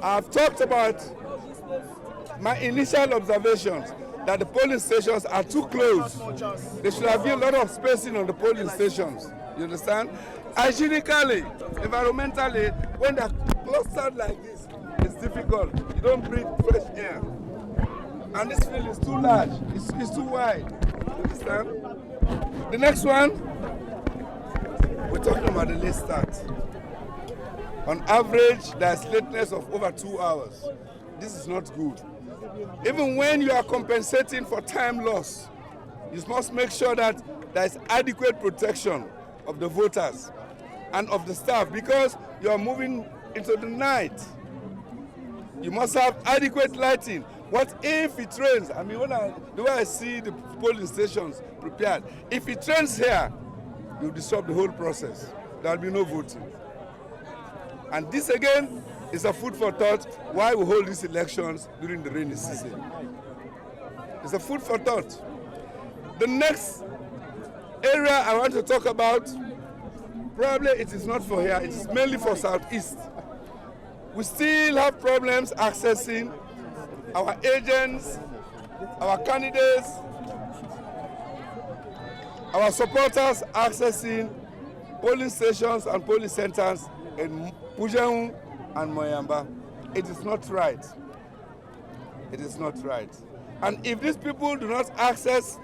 I've talked about my initial observations that the polling stations are too close. There should have been a lot of spacing on the polling stations. You understand? Hygienically, environmentally, when they're clustered like this, it's difficult. You don't breathe fresh air. And this field is too large. It's too wide. You understand? The next one, we're talking about the late start. On average, there's lateness of over 2 hours. This is not good. Even when you are compensating for time loss, you must make sure that there is adequate protection of the voters and of the staff, because you are moving into the night. You must have adequate lighting. What if it rains? I mean, the way I see the polling stations prepared, if it rains here, you disrupt the whole process. There will be no voting. And this again is a food for thought why we hold these elections during the rainy season. It's a food for thought. The next area I want to talk about, probably it is not for here, it is mainly for Southeast. We still have problems accessing our agents, our candidates, our supporters accessing polling stations and polling centers in Pujaun and Moyamba. It is not right. It is not right. And if these people do not access,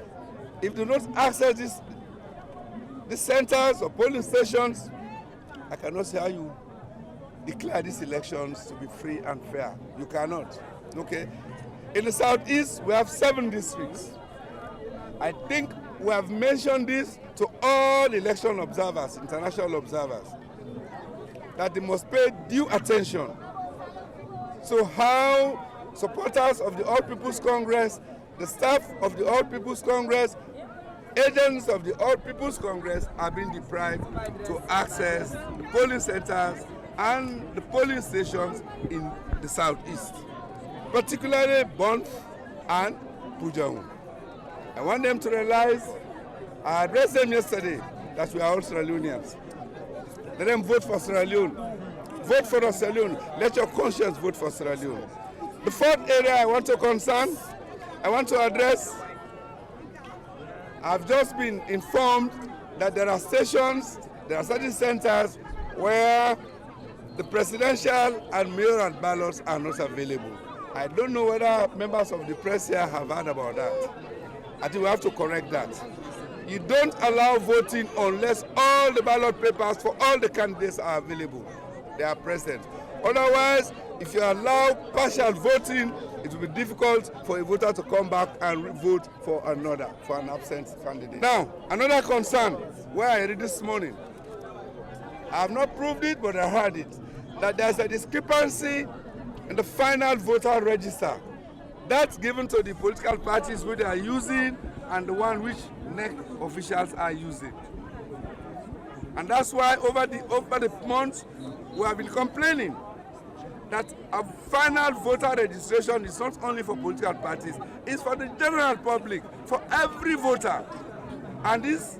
these centers or polling stations, I cannot see how you declare these elections to be free and fair. You cannot. Okay? In the Southeast, we have 7 districts. I think we have mentioned this to all election observers, international observers, that they must pay due attention. So how supporters of the All People's Congress, the staff of the All People's Congress, agents of the All People's Congress are being deprived to access the polling centers and the polling stations in the Southeast, particularly Bonf and Pujaun. I want them to realize, I addressed them yesterday, that we are all Sierra Leoneans. Let them vote for Sierra Leone. Vote for Sierra Leone. Let your conscience vote for Sierra Leone. The fourth area I want to address, I've just been informed that there are certain centers where the presidential and mayoral ballots are not available. I don't know whether members of the press here have heard about that. I think we have to correct that. You don't allow voting unless all the ballot papers for all the candidates are available. They are present. Otherwise, if you allow partial voting, it will be difficult for a voter to come back and vote for an absent candidate. Now, another concern, where I read this morning, I have not proved it, but I heard it, that there's a discrepancy in the final voter register. That's given to the political parties which they are using and the one which NEC officials are using. And that's why over the months we have been complaining that a final voter registration is not only for political parties, it's for the general public, for every voter. And these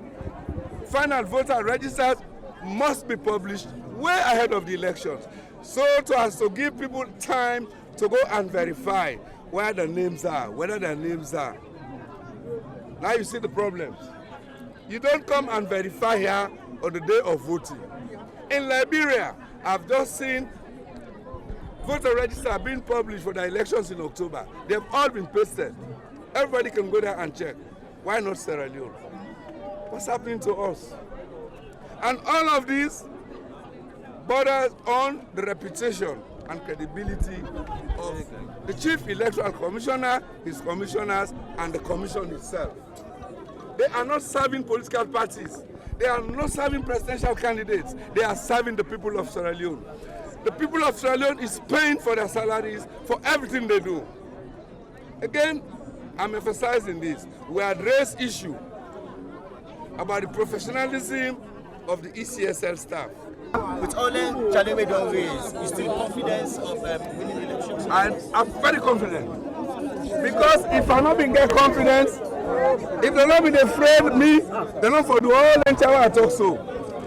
final voter registers must be published way ahead of the elections, so as to give people time to go and verify where the names are, whether their names are. Now you see the problems. You don't come and verify here on the day of voting. In Liberia, I've just seen voter register being published for the elections in October. They've all been pasted. Everybody can go there and check. Why not Sierra Leone? What's happening to us? And all of this borders on the reputation and credibility of the Chief Electoral Commissioner, his commissioners, and the Commission itself. They are not serving political parties. They are not serving presidential candidates. They are serving the people of Sierra Leone. The people of Sierra Leone is paying for their salaries for everything they do. Again, I'm emphasizing this. We address issue about the professionalism of the ECSL staff. With all the challenges we don't raise, you still confidence of winning the elections? I'm very confident. Because if I'm not being get confidence, if they're not being afraid of me, they're not for the whole entire I talk so.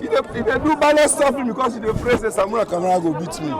If they do ballot stuffing because if they afraid that Kamara go beat me.